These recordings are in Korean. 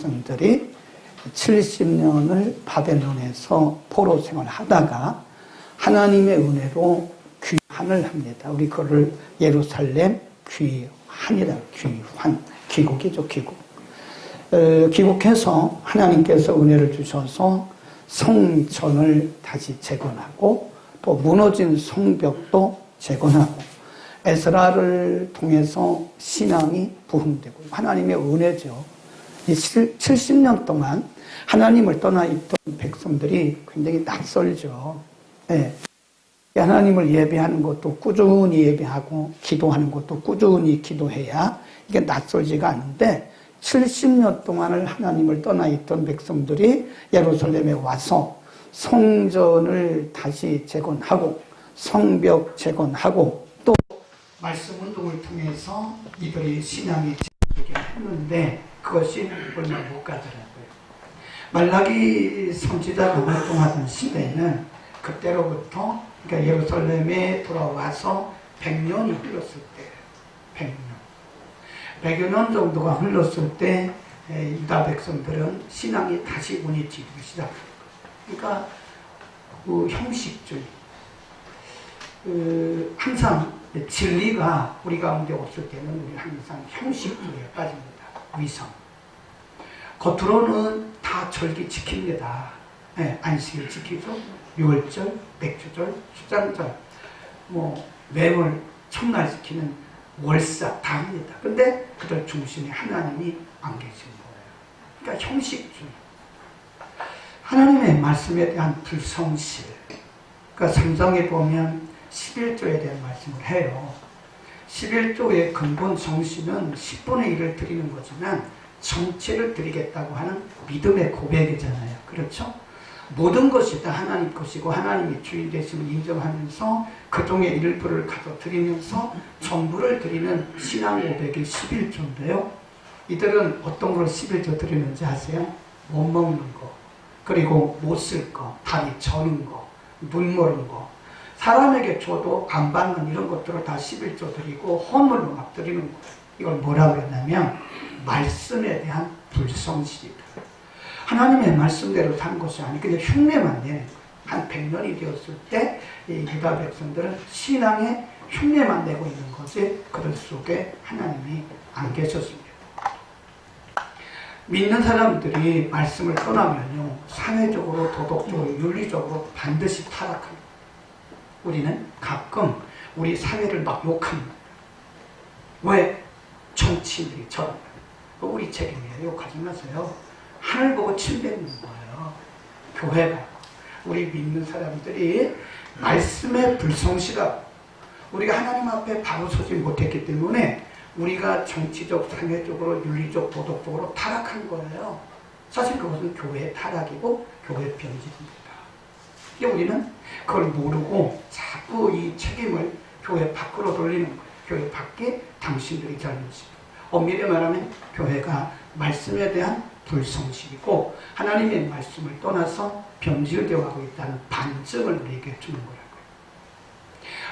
백성들이 70년을 바벨론에서 포로 생활하다가 하나님의 은혜로 귀환을 합니다. 우리 그거를 예루살렘 귀환이다. 귀환. 귀국이죠, 귀국. 귀국해서 하나님께서 은혜를 주셔서 성전을 다시 재건하고 또 무너진 성벽도 재건하고 에스라를 통해서 신앙이 부흥되고 하나님의 은혜죠. 이 70년 동안 하나님을 떠나 있던 백성들이 굉장히 낯설죠. 네. 하나님을 예배하는 것도 꾸준히 예배하고 기도하는 것도 꾸준히 기도해야 이게 낯설지가 않은데 70년 동안을 하나님을 떠나 있던 백성들이 예루살렘에 와서 성전을 다시 재건하고 성벽 재건하고 또 말씀 운동을 통해서 이들이 신앙이 되게 했는데 그것이 얼마 못 가더라고요. 말라기 선지자가 활동하던 시대에는 그때로부터 그러니까 예루살렘에 돌아와서 100년이 흘렀을 때 100여 년 정도가 흘렀을 때 유다 백성들은 신앙이 다시 운이 찌기 시작합니다. 그러니까 그 형식주의 항상 진리가 우리 가운데 없을 때는 우리 항상 형식주의에 빠집니다. 위성 겉으로는 다 절기 지킵니다. 네, 안식일 지키죠. 6월절, 맥주절, 수장절 매월 첫날 지키는 월사 다 합니다. 근데 그들 중심에 하나님이 안 계신 거예요. 그러니까 형식주의. 하나님의 말씀에 대한 불성실. 그러니까 3장에 보면 11조에 대한 말씀을 해요. 11조의 근본 정신은 10분의 1을 드리는 거지만 전체를 드리겠다고 하는 믿음의 고백이잖아요. 그렇죠? 모든 것이 다 하나님 것이고 하나님이 주인 되심을 인정하면서 그중에 일부를 가져 드리면서 전부를 드리는 신앙 고백이 11조인데요. 이들은 어떤 걸 11조 드리는지 아세요? 못 먹는 거, 그리고 못 쓸 거, 다리 저는 거, 눈 모르는 거, 사람에게 줘도 안 받는 이런 것들을 다 11조 드리고 허물로 막 드리는 거예요. 이걸 뭐라고 그랬냐면 말씀에 대한 불성실이다. 하나님의 말씀대로 사는 것이 아니고 그냥 흉내만 내는 거예요. 한 100년이 되었을 때 이 유다 백성들은 신앙에 흉내만 내고 있는 것이 그들 속에 하나님이 안 계셨습니다. 믿는 사람들이 말씀을 떠나면요, 사회적으로, 도덕적으로, 윤리적으로 반드시 타락합니다. 우리는 가끔 우리 사회를 막 욕합니다. 왜? 정치인들이 저런 거예요. 우리 책임이에요. 욕하지 마세요. 하늘 보고 침 뱉는 거예요. 교회가. 우리 믿는 사람들이 말씀에 불성실하고 우리가 하나님 앞에 바로 서지 못했기 때문에 우리가 정치적, 사회적으로, 윤리적, 도덕적으로 타락한 거예요. 사실 그것은 교회의 타락이고 교회의 변질입니다. 근데 우리는 그걸 모르고 자꾸 이 책임을 교회 밖으로 돌리는 거예요. 교회 밖에 당신들이 잘못이고 엄밀히 말하면 교회가 말씀에 대한 불성실이고 하나님의 말씀을 떠나서 변질되어 가고 있다는 반증을 우리에게 주는 거라고요.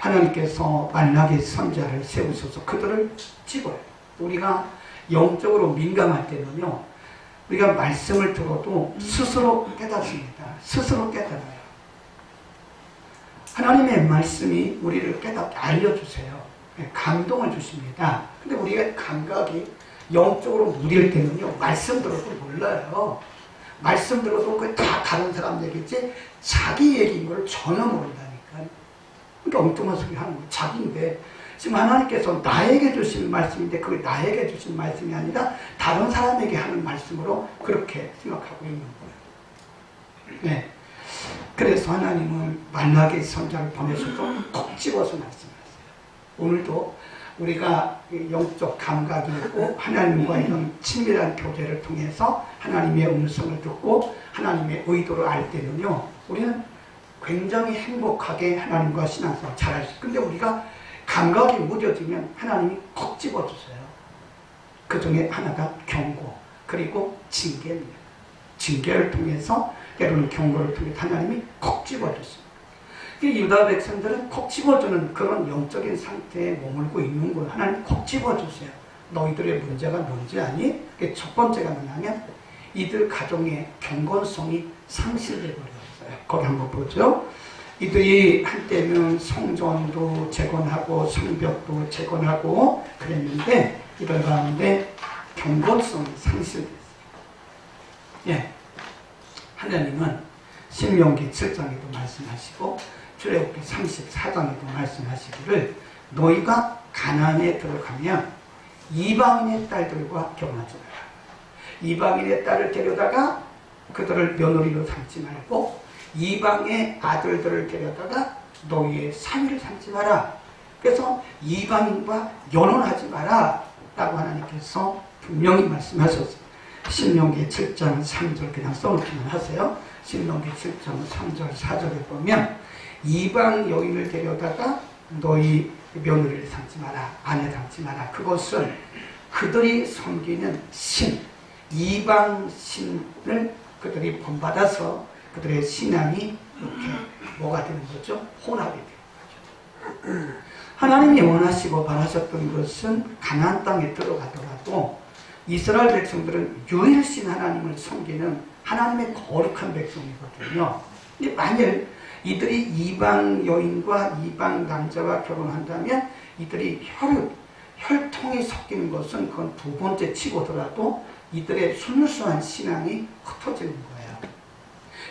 하나님께서 말라기 선지자를 세우셔서 그들을 찍어요. 우리가 영적으로 민감할 때는요, 우리가 말씀을 들어도 스스로 깨닫습니다. 스스로 깨달아요. 하나님의 말씀이 우리를 깨닫게 알려주세요. 감동을 주십니다. 근데 우리가 감각이 영적으로 무딜 때는요, 말씀 들어도 몰라요. 말씀 들어도 그게 다 다른 사람 얘기지 자기 얘기인 걸 전혀 모른다니까. 그러니까 엉뚱한 소리 하는 거예요. 자기인데 지금 하나님께서 나에게 주신 말씀인데 그게 나에게 주신 말씀이 아니라 다른 사람에게 하는 말씀으로 그렇게 생각하고 있는 거예요. 네. 그래서 하나님은 말라기 선지자를 보내셔서 콕 집어서 말씀하세요. 오늘도 우리가 영적 감각이 있고 하나님과 이런 친밀한 교제를 통해서 하나님의 음성을 듣고 하나님의 의도를 알 때는요, 우리는 굉장히 행복하게 하나님과 신앙생활 잘할 수 있어요. 근데 우리가 감각이 무뎌지면 하나님이 콕 집어주세요. 그 중에 하나가 경고, 그리고 징계입니다. 징계를 통해서, 때로는 경고를 통해 하나님이 콕 집어주세요. 유다 백성들은 콕 집어주는 그런 영적인 상태에 머물고 있는 걸 하나님 콕 집어주세요. 너희들의 문제가 뭔지 아니? 첫 번째가 뭐냐면 이들 가정의 경건성이 상실돼 버렸어요. 거기 한번 보죠. 이들이 한때는 성전도 재건하고 성벽도 재건하고 그랬는데 이들 가운데 경건성이 상실됐어요. 예, 하나님은 신명기 7장에도 말씀하시고 출애굽기 34장에도 말씀하시기를 너희가 가나안에 들어가면 이방인의 딸들과 결혼하지 마라. 이방인의 딸을 데려다가 그들을 며느리로 삼지 말고 이방의 아들들을 데려다가 너희의 사위를 삼지 마라. 그래서 이방인과 연혼하지 마라 라고 하나님께서 분명히 말씀하셨어요. 신명기 7장 3절 그냥 써놓기만 하세요. 신명기 7장 3절 4절에 보면 이방 여인을 데려다가 너희 며느리를 삼지 마라. 아내 삼지 마라. 그것은 그들이 섬기는 신, 이방 신을 그들이 본받아서 그들의 신앙이 이렇게 뭐가 되는 거죠? 혼합이 되는 거죠. 하나님이 원하시고 바라셨던 것은 가나안 땅에 들어가더라도 이스라엘 백성들은 유일신 하나님을 섬기는 하나님의 거룩한 백성이거든요. 근데 만일 이들이 이방 여인과 이방 남자와 결혼한다면 이들이 혈통이 섞이는 것은 그건 두 번째 치고더라도 이들의 순수한 신앙이 흩어지는 거예요.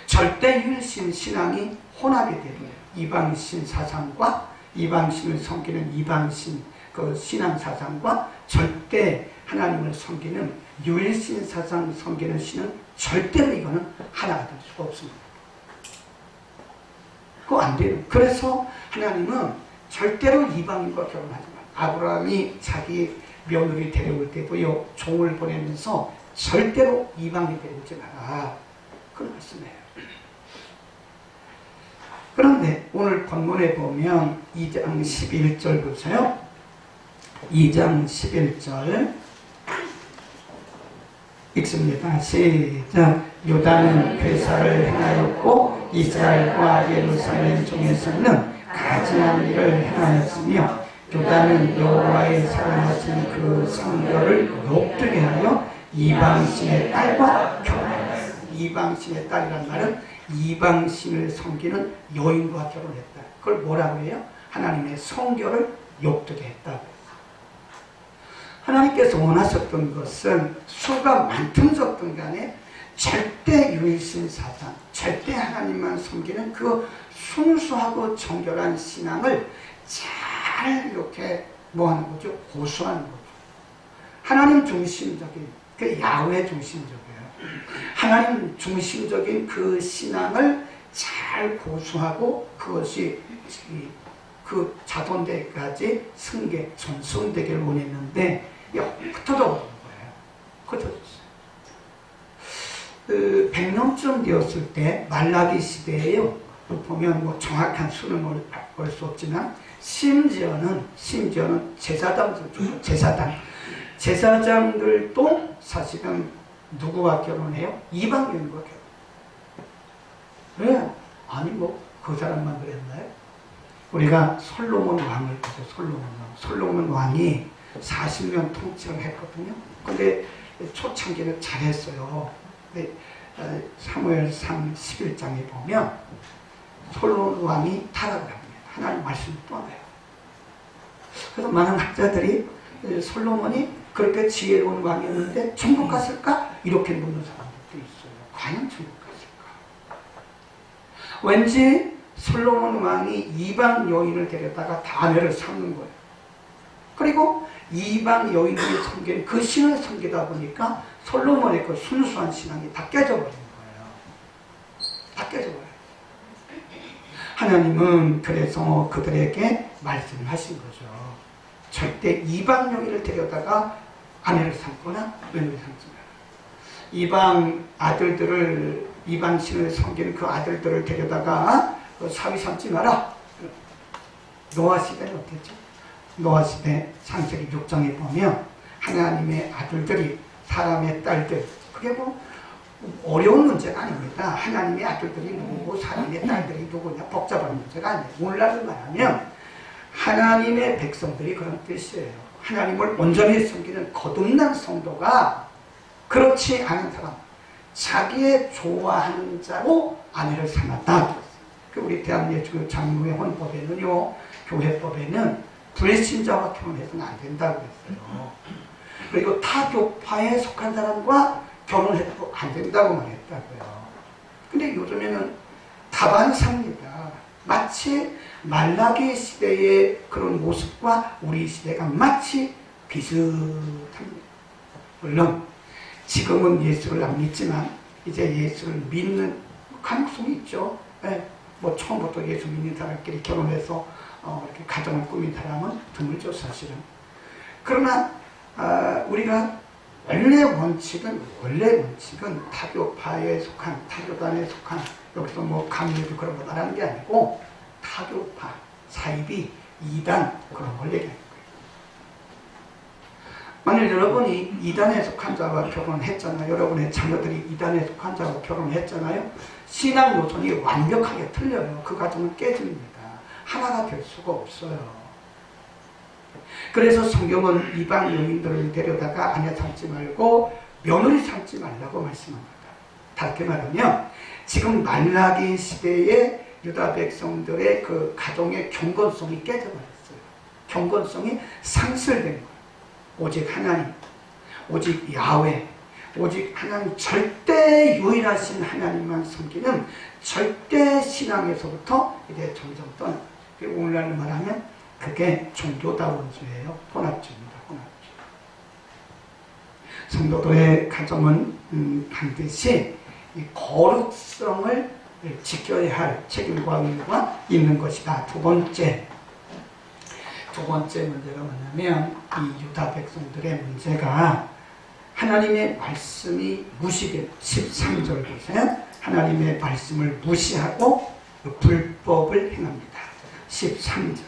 절대 유일신 신앙이 혼합이 되는 이방신 사상과 이방신을 섬기는 이방신 그 신앙 사상과 절대 하나님을 섬기는 유일신 사상 섬기는 신은 절대로 이거는 하나가 될 수가 없습니다. 그거 안 돼요. 그래서 하나님은 절대로 이방인과 결혼하지 마. 아브라함이 자기 며느리 데려올 때도요, 종을 보내면서 절대로 이방인 데려오지 마라. 그런 말씀이에요. 그런데 오늘 본문에 보면 2장 11절 보세요. 2장 11절 읽습니다. 시작. 유다는 괴사를 행하였고 이스라엘과 예루살렘 중에서는 가증한 일을 행하였으며 유다는 여호와의 사랑하신 그 성결을 욕되게 하여 이방신의 딸과 결혼했다. 이방신의 딸이란 말은 이방신을 섬기는 여인과 결혼했다. 그걸 뭐라고 해요? 하나님의 성결을 욕되게 했다. 하나님께서 원하셨던 것은 수가 많든 적든 간에 절대 유일신 사상, 절대 하나님만 섬기는 그 순수하고 정결한 신앙을 잘 이렇게 뭐하는 거죠? 고수하는 거죠. 하나님 중심적인, 그 야훼 중심적이에요. 하나님 중심적인 그 신앙을 잘 고수하고 그것이 그 자손대까지 승계, 전승되기를 원했는데 흩어져 버린 거예요. 흩어졌어요. 100년쯤 되었을 때 말라기 시대에요. 보면 뭐 정확한 수는 볼 수 없지만 심지어는 제사장들도 사실은 누구와 결혼해요? 이방인과 결혼. 왜? 아니 뭐 그 사람만 그랬나요? 우리가 솔로몬 왕을 보죠. 솔로몬 왕이 40년 통치를 했거든요. 근데 초창기를 잘했어요. 근데 사무엘상 11장에 보면 솔로몬 왕이 타락을 합니다. 하나님 말씀을 떠나요. 그래서 많은 학자들이 솔로몬이 그렇게 지혜로운 왕이었는데 천국 갔을까? 이렇게 묻는 사람들도 있어요. 과연 천국 갔을까? 왠지 솔로몬 왕이 이방 여인을 데려다가 아내를 삼는 거예요. 그리고 이방 여인들이 섬기는 그 신을 섬기다 보니까 솔로몬의 그 순수한 신앙이 다 깨져버린 거예요. 다 깨져버려요. 하나님은 그래서 그들에게 말씀을 하신 거죠. 절대 이방 여인을 데려다가 아내를 삼거나 며느리 삼지 마라. 이방 아들들을, 이방 신을 섬기는 그 아들들을 데려다가 사위 삼지 마라. 노아 시대는 어땠죠? 노아 시대 창세기 6장에 보면 하나님의 아들들이 사람의 딸들, 그게 뭐 어려운 문제가 아닙니다. 하나님의 아들들이 누구고 사람의 딸들이 누구냐 복잡한 문제가 아니에요. 오늘날을 말하면 하나님의 백성들이 그런 뜻이에요. 하나님을 온전히 섬기는 거듭난 성도가 그렇지 않은 사람, 자기의 좋아하는 자로 아내를 삼았다. 우리 대한예수교 장로회 헌법에는요, 교회법에는 불신자와 결혼해서는 안 된다고 했어요. 그리고 타교파에 속한 사람과 결혼해도 안 된다고 말했다고요. 근데 요즘에는 다반사입니다. 마치 말라기 시대의 그런 모습과 우리 시대가 마치 비슷합니다. 물론 지금은 예수를 안 믿지만 이제 예수를 믿는 가능성이 있죠. 네. 뭐 처음부터 예수 믿는 사람끼리 결혼해서 이렇게 가정을 꾸민 사람은 드물죠, 사실은. 그러나 우리가 원래 원칙은 타교파에 속한, 타교단에 속한, 여기서 뭐 강요도 그런 거 말하는 게 아니고 타교파, 사이비, 이단 그런 걸 얘기하는 거예요. 만일 여러분이 이단에 속한 자와 결혼했잖아요. 여러분의 자녀들이 이단에 속한 자와 결혼했잖아요. 신앙 노선이 완벽하게 틀려요. 그 가정은 깨집니다. 하나가 될 수가 없어요. 그래서 성경은 이방 여인들을 데려다가 아내 삼지 말고 며느리 삼지 말라고 말씀합니다. 다르게 말하면 지금 말라기 시대의 유다 백성들의 그 가정의 경건성이 깨져버렸어요. 경건성이 상실된 거예요. 오직 하나님, 오직 야훼, 오직 하나님, 절대 유일하신 하나님만 섬기는 절대 신앙에서부터 이제 점점 떠나. 오늘날 말하면 그게 종교다원주예요. 혼합주입니다. 혼합주. 성도들의 가정은 반드시 이 거룩성을 지켜야 할 책임과 의무가 있는 것이다. 두 번째 문제가 뭐냐면 이 유다 백성들의 문제가 하나님의 말씀이 무시된 13절 보세요. 하나님의 말씀을 무시하고 불법을 행합니다. 13절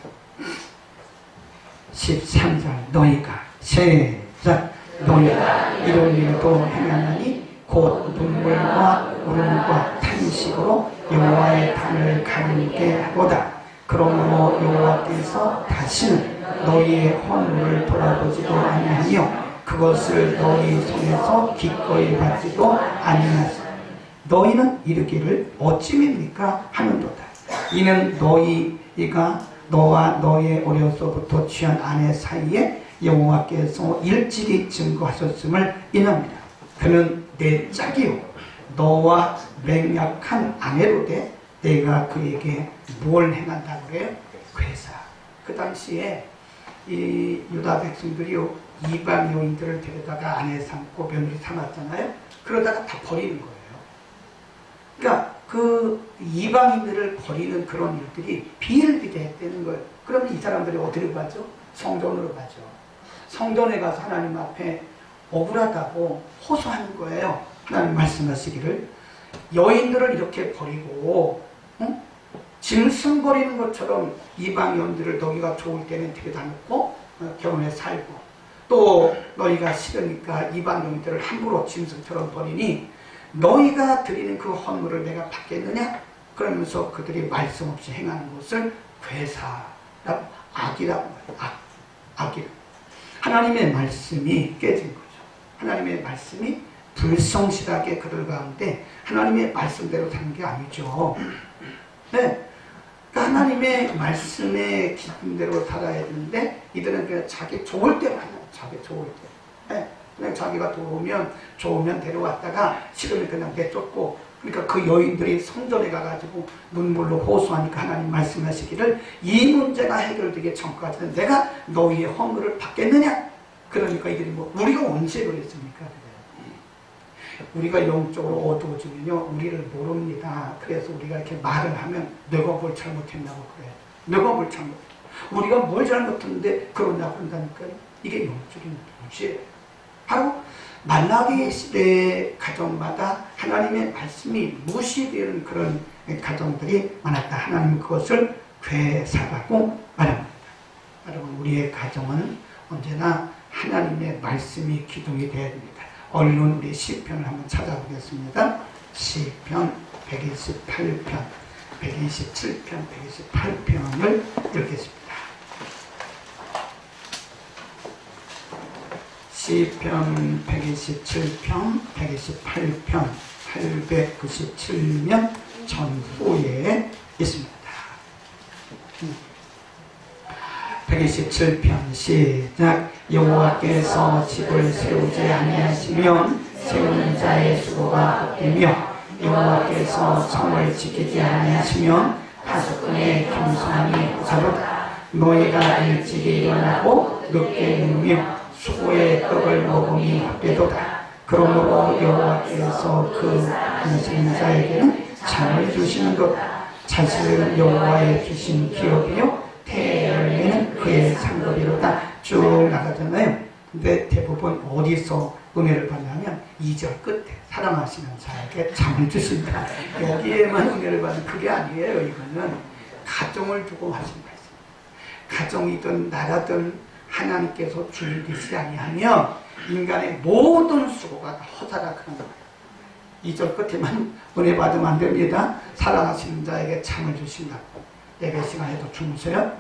너희가 시작 너희가 이런 일도 행하나니 곧 눈물과 울음과 탄식으로 여호와의 단을 가리게 하고다. 그러므로 여호와께서 다시는 너희의 헌물을 돌아보지도 아니하며 그것을 너희 손에서 기꺼이 받지도 아니하시고 너희는 이르기를 어찌입니까 하는도다. 이는 너희가 너와 너의 어려서부터 취한 아내 사이에 여호와께서 일찍이 증거하셨음을 인합니다. 그는 내 짝이요 너와 맹약한 아내로되 내가 그에게 뭘 행한다고 그래요? 괴사. 그 당시에 이 유다 백성들이요 이방 여인들을 데려다가 아내 삼고 며느리 삼았잖아요. 그러다가 다 버리는 거예요. 그러니까 그 이방인들을 버리는 그런 일들이 비일비재했다는 거예요. 그러면 이 사람들이 어디로 가죠? 성전으로 가죠. 성전에 가서 하나님 앞에 억울하다고 호소하는 거예요. 하나님 말씀하시기를 여인들을 이렇게 버리고 짐승거리는 것처럼 이방 여인들을 너희가 좋을 때는 데려다 놓고 결혼해 살고 또 너희가 싫으니까 이방 여인들을 함부로 짐승처럼 버리니 너희가 드리는 그 헌물을 내가 받겠느냐? 그러면서 그들이 말씀 없이 행하는 것을 괴사라고 악이라고 말해요. 악이라. 하나님의 말씀이 깨진 거죠. 하나님의 말씀이 불성실하게 그들 가운데 하나님의 말씀대로 사는 게 아니죠. 네. 그러니까 하나님의 말씀의 기준대로 살아야 되는데 이들은 그냥 자기 좋을 때만 하는 자기 좋을 때. 네. 그냥 자기가 좋으면 데려왔다가 싫으면 그냥 내쫓고 그러니까 그 여인들이 성전에 가가지고 눈물로 호소하니까 하나님 말씀하시기를 이 문제가 해결되기 전까지는 내가 너희의 헌물을 받겠느냐? 그러니까 이들이 뭐 우리가 언제 그랬습니까? 우리가 영적으로 어두워지면요 우리를 모릅니다. 그래서 우리가 이렇게 말을 하면 내가 뭘 잘못했냐고 그래. 내가 뭘 잘못했냐고. 우리가 뭘 잘못했는데 그러냐고 한다니까요. 이게 영적인 무지예요. 바로 말라기 시대 가정마다 하나님의 말씀이 무시되는 그런 가정들이 많았다. 하나님은 그것을 괴사라고 말합니다. 여러분 우리의 가정은 언제나 하나님의 말씀이 기둥이 되어야 됩니다. 얼른 우리 시편을 한번 찾아보겠습니다. 시편 128편, 127편, 128편을 읽겠습니다. 시편 127편, 128편 897년 전후에 있습니다. 127편 시작. 여호와께서 집을 세우지 아니하시면 세우는 자의 수고가 헛되며 여호와께서 성을 지키지 아니하시면 파수꾼의 겸손함이 고사로다. 너희가 일찍이 일어나고 늦게 누우며 수고의 떡을 먹음이 헛되도다. 그러므로 여호와께서 그 안식는 자에게는 잠을 주시는도다. 자식을 여호와의 주신 기업이요 태의 열매는 그의 상급이로다. 쭉 나가잖아요. 근데 대부분 어디서 은혜를 받냐면 2절 끝에 사랑하시는 자에게 잠을 주신다. 여기에만 은혜를 받는 그게 아니에요. 이거는 가정을 두고 하신 말씀. 가정이든 나라든 하나님께서 주님이시지 아니하면 인간의 모든 수고가 다 허사라 그런 거예요. 2절 끝에만 은혜 받으면 안 됩니다. 사랑하시는 자에게 잠을 주신다고. 예배 시간에도 주무세요.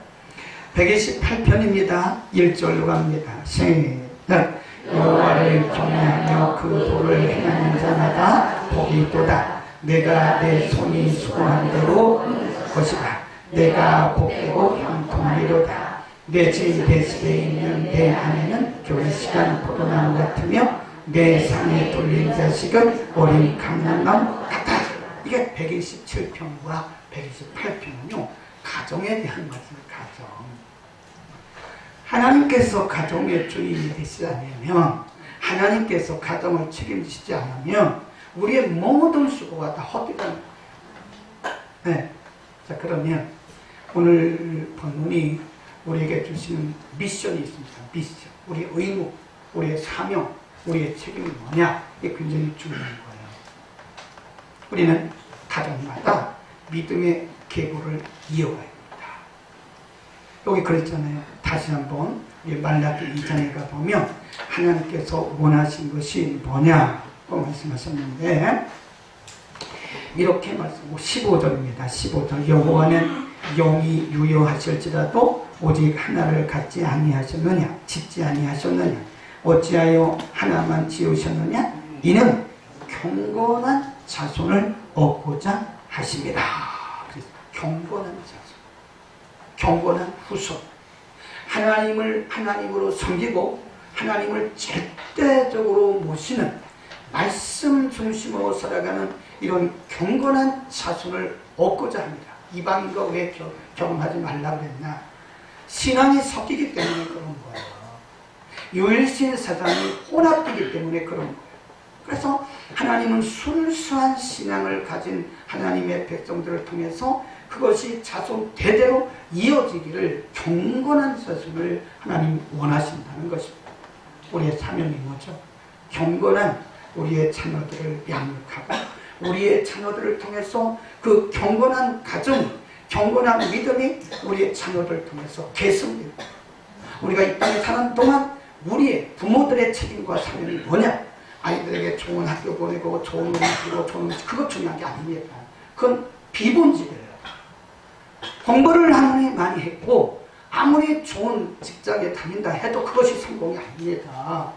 128편입니다. 1절로 갑니다. 시작. 여호와를 경외하며 그 도를 행하는 자마다 복이 있도다. 내가 내 손이 수고한 대로 것이다. 내가 복되고 형통하리로다. 내 집 내 집에 있는 내 아내는 교회 시간 포도나무 같으며 내 상에 돌린 자식은 어린 감람나무 같다. 이게 127편과 128편은요 가정에 대한 말씀을. 가정. 하나님께서 가정의 주인이 되시지 않으면, 하나님께서 가정을 책임지시지 않으면 우리의 모든 수고가 다 헛되다는 거예요. 네. 자, 그러면 오늘 본문이 우리에게 주시는 미션이 있습니다. 미션. 우리의 의무, 우리의 사명, 우리의 책임이 뭐냐? 이게 굉장히 중요한 거예요. 우리는 가정마다 믿음의 계보를 이어가야 됩니다. 여기 그랬잖아요. 다시 한번 말라기 2장에 가보면 하나님께서 원하신 것이 뭐냐고 말씀하셨는데 이렇게 말씀 15절입니다. 15절. 여호와는 영이 유효하실지라도 오직 하나를 갖지 아니하셨느냐, 짓지 아니하셨느냐, 어찌하여 하나만 지으셨느냐, 이는 경건한 자손을 얻고자 하십니다. 경건한 자손, 경건한 후손, 하나님을 하나님으로 섬기고 하나님을 절대적으로 모시는 말씀 중심으로 살아가는 이런 경건한 자손을 얻고자 합니다. 이방인과 왜 결혼하지 말라고 그랬나? 신앙이 섞이기 때문에 그런 거예요. 유일신 사상이 혼합되기 때문에 그런 거예요. 그래서 하나님은 순수한 신앙을 가진 하나님의 백성들을 통해서 그것이 자손 대대로 이어지기를 경건한 자손을 하나님 원하신다는 것입니다. 우리의 사명이 뭐죠? 경건한 우리의 자녀들을 양육하고 우리의 자녀들을 통해서 그 경건한 가정, 경건한 믿음이 우리의 자녀들을 통해서 계승되고 우리가 이 땅에 사는 동안 우리의 부모들의 책임과 사명이 뭐냐? 아이들에게 좋은 학교 보내고 좋은 음식 주고 좋은 음식, 그것 중요한 게 아닙니다. 그건 비본질이에요. 공부를 아무리 많이 했고 아무리 좋은 직장에 다닌다 해도 그것이 성공이 아닙니다.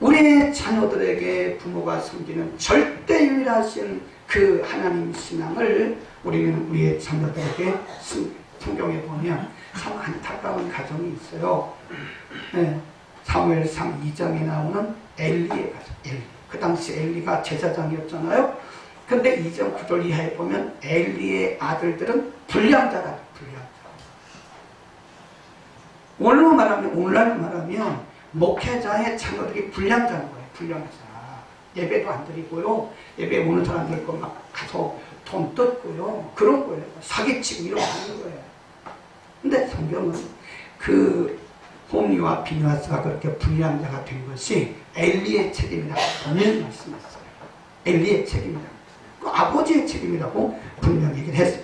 우리의 자녀들에게 부모가 섬기는 절대 유일하신 그 하나님 신앙을 우리는 우리의 자녀들에게 성경에 보면 참 안타까운 가정이 있어요. 네. 사무엘상 2장에 나오는 엘리의 가정. 엘리. 그 당시 엘리가 제사장이었잖아요. 근데 2장 9절 이하에 보면 엘리의 아들들은 불량자다. 불량자. 오늘날로 말하면 목회자의 자녀들이 불량자인 거예요. 불량자. 예배도 안 드리고요. 예배 오는 사람들 거 막 가서 돈 뜯고요. 그런 거예요. 사기치고 이런 거 하는 거예요. 근데 성경은 그 홈리와 비누아스가 그렇게 불량자가 된 것이 엘리의 책임이라고 분명히 말씀했어요. 엘리의 책임이라고. 그 아버지의 책임이라고 분명히 얘기를 했어요.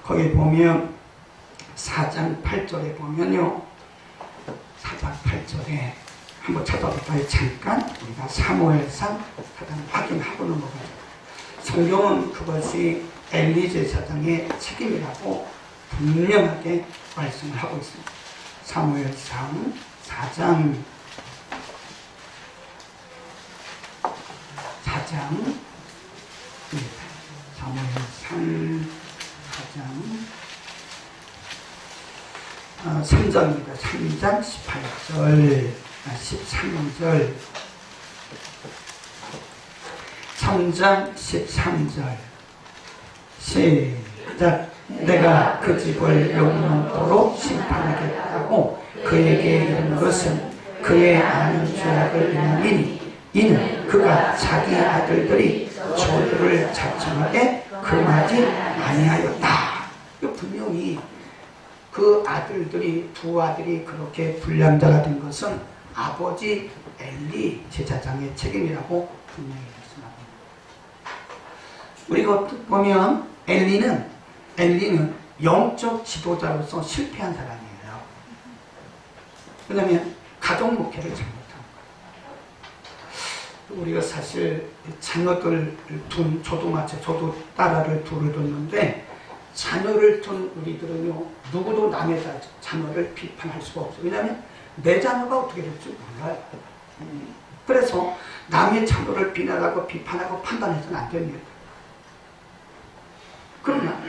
거기 보면 4장 8절에 보면요. 4장 8절에 한번 찾아볼까요? 잠깐 우리가 사무엘상 사장 확인하고 넘어가죠. 성경은 그것이 엘리 제사장의 책임이라고 분명하게 말씀을 하고 있습니다. 사무엘상 4장 4장, 사무엘상 4장 3장입니다. 3장 18절 13절 3장 13절 시작. 내가 그 집을 영원토록 심판하겠다고 그에게 이른 것은 그의 아는 죄악을 인함이니 이는 그가 자기 아들들이 저들을 자청하게 금하지 아니하였다. 분명히 그 아들들이 두 아들이 그렇게 불량자가 된 것은 아버지 엘리 제사장의 책임이라고 분명히 말씀합니다. 우리가 보면 엘리는 영적 지도자로서 실패한 사람이에요. 왜냐하면 가정 목회를 잘못한 거예요. 우리가 사실 자녀들 저도 딸아를 둘을 뒀는데 자녀를 둔 우리들은요, 누구도 남의 자녀를 비판할 수가 없어요. 왜냐하면 내 자녀가 어떻게 될지 몰라요. 그래서 남의 자녀를 비난하고 비판하고 판단해서는 안 됩니다. 그러나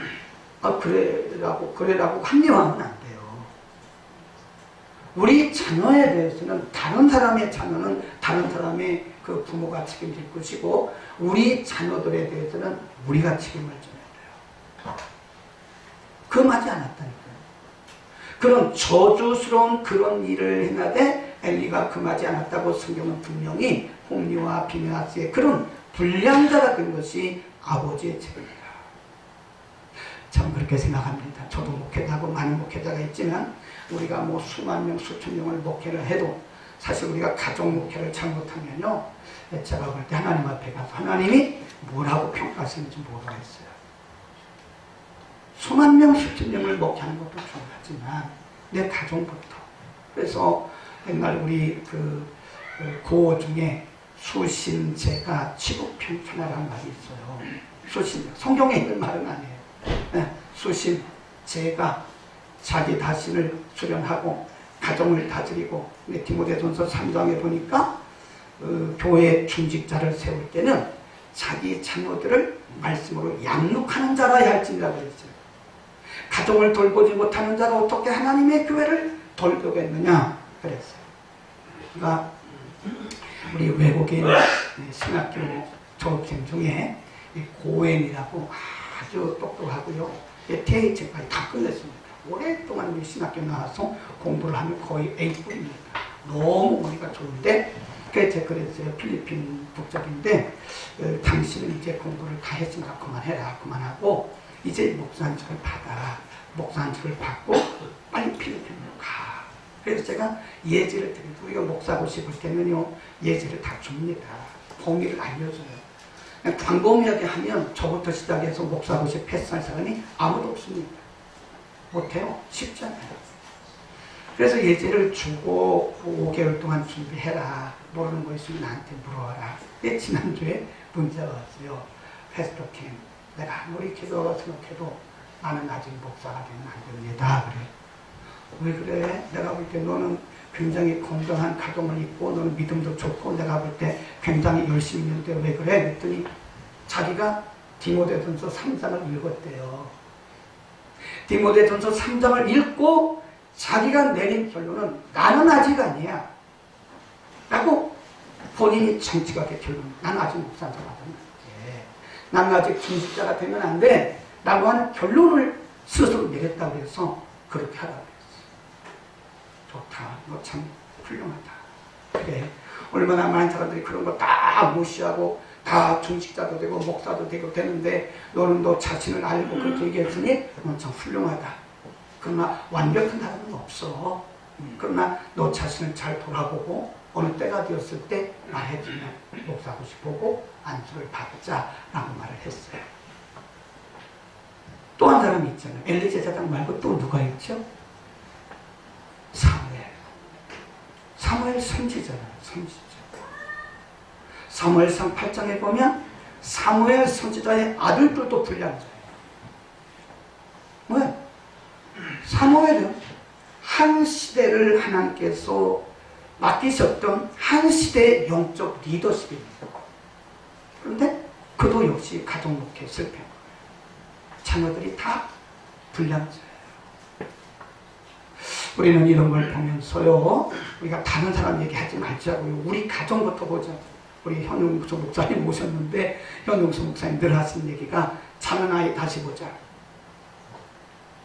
그래라고 합리화하면 안 돼요. 우리 자녀에 대해서는 다른 사람의 자녀는 다른 사람의 그 부모가 책임질 것이고 우리 자녀들에 대해서는 우리가 책임을 져야 돼요. 금하지 않았다니까요. 그런 저주스러운 그런 일을 행하되 엘리가 금하지 않았다고 성경은 분명히 홈리와 비느하스의 그런 불량자가 된 것이 아버지의 책임입니다. 참 그렇게 생각합니다. 저도 목회자고 많은 목회자가 있지만 우리가 뭐 수만 명, 수천 명을 목회를 해도 사실 우리가 가정 목회를 잘못하면요, 제가 볼 때 하나님 앞에 가서 하나님이 뭐라고 평가하시는지 모르겠어요. 수만 명, 수천 명을 목회하는 것도 중요하지만 내 가정부터. 그래서 옛날 우리 고어 중에 수신제가 치국평천하라는 말이 있어요. 수신, 성경에 있는 말은 아니에요. 수신, 제가 자기 자신을 수련하고 가정을 다스리고, 디모데전서 3장에 보니까 교회 중직자를 세울 때는 자기 자녀들을 말씀으로 양육하는 자라야 할지니라 그랬어요. 가정을 돌보지 못하는 자가 어떻게 하나님의 교회를 돌보겠느냐 그랬어요. 그러니까 우리 외국인 신학교 졸업생 중에 고엔이라고 아주 똑똑하고요, TH까지 다 끝냈습니다. 오랫동안 우리 신학교 나와서 공부를 하면 거의 A급입니다. 너무 머리가 좋은데, 그래서 제가 그랬어요. 필리핀 국적인데 당신은 이제 공부를 다 했으니까 그만해라. 그만하고 이제 목사 안수를 받아. 목사 안수를 받고 빨리 필리핀으로 가. 그래서 제가 예지를 드리고, 우리가 목사고 싶을 때는요, 예지를 다 줍니다. 범위를 알려줘요. 광범위하게 하면 저부터 시작해서 목사고시 패스할 사람이 아무도 없습니다. 못해요. 쉽지 않아요. 그래서 예제를 주고 5개월 동안 준비해라. 모르는 거 있으면 나한테 물어와라. 지난주에 문자가 왔어요. 패스터 킴, 내가 아무리 기도하고 생각해도 나는 아직 목사가 되면 안 됩니다. 그래. 왜 그래? 내가 볼 때 너는 굉장히 건강한 가정을 있고 너는 믿음도 좋고 내가 볼 때 굉장히 열심히 있는데 왜 그래? 그랬더니 자기가 디모데전서 3장을 읽었대요. 디모데전서 3장을 읽고 자기가 내린 결론은 나는 아직 아니야 라고 본인이 정직하게 결론, 나는 아직 목사가 되면 안 돼, 나는 아직 중직자가 되면 안 돼 라고 하는 결론을 스스로 내렸다고 해서 그렇게 하라고 했어. 좋다, 너 참 훌륭하다. 그래, 얼마나 많은 사람들이 그런 거 다 무시하고 다 중직자도 되고 목사도 되고 되는데 너는 너 자신을 알고 그렇게 얘기했으니 넌 참 훌륭하다. 그러나 완벽한 사람은 없어. 그러나 너 자신을 잘 돌아보고 어느 때가 되었을 때 말해주면 목사고시 보고 안수를 받자라고 말을 했어요. 또 한 사람이 있잖아요. 엘리 제사장 말고 또 누가 있죠? 사무엘 선지자잖아요. 선지자. 사무엘상 8장에 보면 사무엘 선지자의 아들들도 불량자예요. 왜? 사무엘은 한 시대를 하나님께서 맡기셨던 한 시대의 영적 리더십입니다. 그런데 그도 역시 가정 목회 실패한 거예요. 자녀들이 다 불량자예요. 우리는 이런 걸 보면서요, 우리가 다른 사람 얘기하지 말자고요. 우리 가정부터 보자. 우리 현용수 목사님 오셨는데, 현용수 목사님 늘 하시는 얘기가 자는 아이 다시 보자.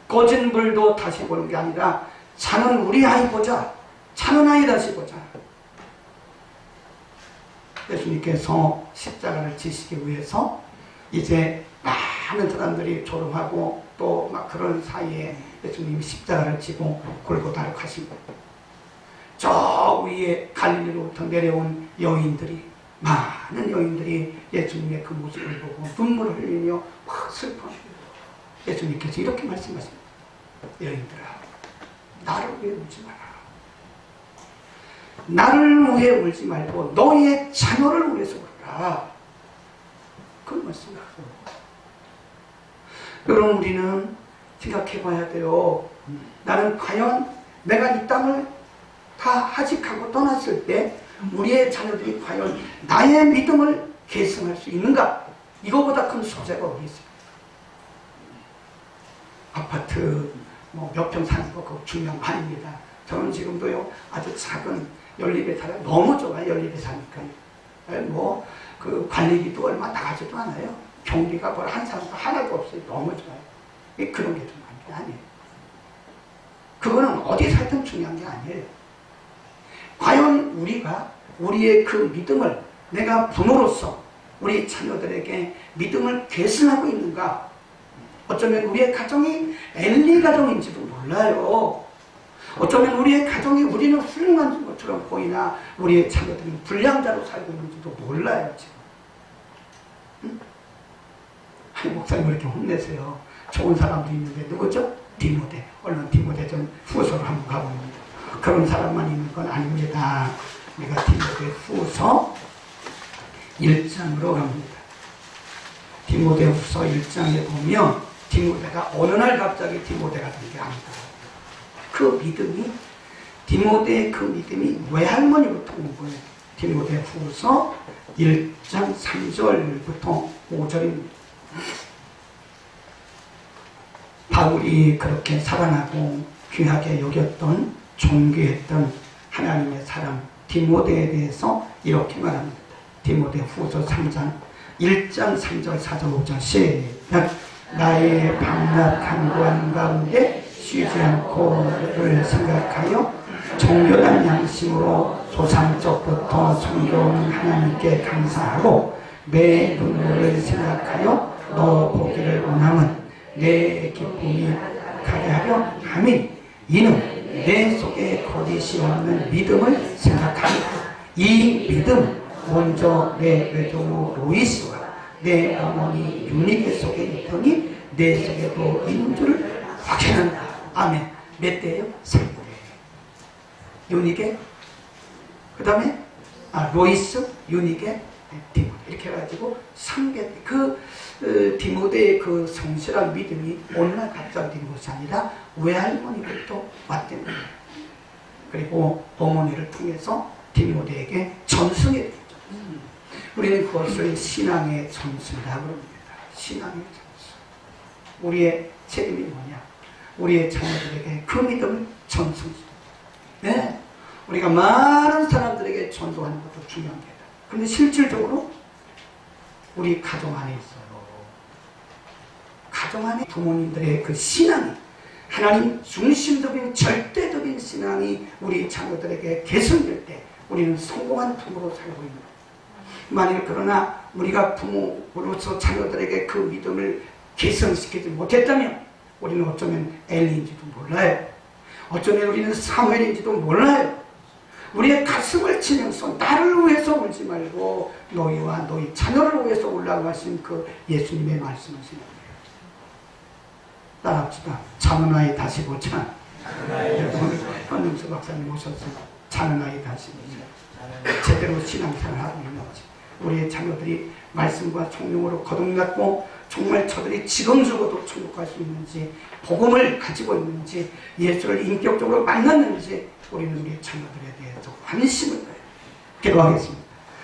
꺼진 불도 다시 보는 게 아니라 자는 우리 아이 보자. 자는 아이 다시 보자. 예수님께서 십자가를 지시기 위해서 이제 많은 사람들이 졸음하고 또 막 그런 사이에 예수님이 십자가를 지고 골고다를 가신 거예요. 저 위에 갈릴리로부터 내려온 여인들이, 많은 여인들이 예수님의 그 모습을 보고 눈물을 흘리며 막 슬퍼합니다. 예수님께서 이렇게 말씀하십니다. 여인들아, 나를 위해 울지 마라. 나를 위해 울지 말고 너희의 자녀를 위해서 울어라. 그런 말씀이에요. 여러분, 우리는 생각해 봐야 돼요. 나는 과연 내가 이 땅을 다 하직하고 떠났을 때 우리의 자녀들이 과연 나의 믿음을 계승할 수 있는가? 이거보다 큰 숙제가 어디 있습니까? 아파트 몇 평 사는 거 그거 중요한 거 아닙니다. 저는 지금도요, 아주 작은 연립에 살아요. 너무 좋아요, 연립에 사니까. 그 관리비도 얼마 나가지도 않아요. 경비가 뭘 한 사람도 하나도 없어요. 너무 좋아요. 그런 게 중요한 게 아니에요. 그거는 어디 살든 중요한 게 아니에요. 과연 우리가 우리의 그 믿음을 내가 부모로서 우리 자녀들에게 믿음을 계승하고 있는가? 어쩌면 우리의 가정이 엘리 가정인지도 몰라요. 어쩌면 우리의 가정이 우리는 훌륭한 것처럼 보이나 우리의 자녀들은 불량자로 살고 있는지도 몰라요, 지금. 응? 아니, 목사님 왜 이렇게 혼내세요? 좋은 사람도 있는데 누구죠? 디모데. 얼른 디모데 좀 후서로 한번 가봅니다. 그런 사람만 있는 건 아닙니다. 우리가 디모데 후서 1장으로 갑니다. 디모데 후서 1장에 보면 디모데가 어느 날 갑자기 디모데가 된 게 아니다. 그 믿음이, 디모데의 그 믿음이 외할머니부터 온 거예요. 디모데 후서 1장 3절부터 5절입니다. 바울이 그렇게 사랑하고 귀하게 여겼던, 존귀했던 하나님의 사람 디모데에 대해서 이렇게 말합니다. 디모데 후서 3장 1장 3절 4절 5절 시작. 나의 방락한 고한 가운데 쉬지 않고 너를 생각하여 정결한 양심으로 조상적부터 섬겨온 하나님께 감사하고 내 눈물을 생각하여 너 보기를 원함은 내 기쁨이 가게 하려 함이, 이는 내 속에 거짓이 없는 믿음을 생각합니다. 이 믿음 먼저 내 외조모 로이스와 내 어머니 유니게 속에 있더니 내 속에도 있는 줄을 확신한다. 아멘. 몇 대예요? 3대. 유니게, 그 다음에 로이스, 유니게, 디모데. 이렇게 해가지고 3개. 디모데의 그 성실한 믿음이 어느 날 갑자기 된 것이 아니라 외할머니부터 왔다는 거예요. 그리고 어머니를 통해서 디모데에게 전승이 됐죠. 우리는 그것을 신앙의 전승이라고 합니다. 신앙의 전승. 우리의 책임이 뭐냐? 우리의 자녀들에게 그 믿음을 전승시키는. 네. 우리가 많은 사람들에게 전도하는 것도 중요한 게다. 그런데 실질적으로 우리 가정 안에 있어요. 가정 안에 부모님들의 그 신앙이, 하나님 중심적인 절대적인 신앙이 우리 자녀들에게 개선될 때 우리는 성공한 부모로 살고 있는 거예요. 만일 그러나 우리가 부모로서 자녀들에게 그 믿음을 개선시키지 못했다면 우리는 어쩌면 엘리인지도 몰라요. 어쩌면 우리는 사무엘인지도 몰라요. 우리의 가슴을 치면서 나를 위해서 울지 말고 너희와 너희 자녀를 위해서 울라고 하신 그 예수님의 말씀을 생각해요. 따라합시다. 자는 아이 다시 보자. 현능수 박사님 오셔서 자는 아이 다시 보자. 제대로 신앙생활을 하고 있는지, 우리의 자녀들이 말씀과 총명으로 거듭났고 정말 저들이 지금 죽어도 천국 갈 수 있는지, 복음을 가지고 있는지, 예수를 인격적으로 만났는지 우리는 우리의 자녀들에 대해서 관심을 가요. 기도하겠습니다.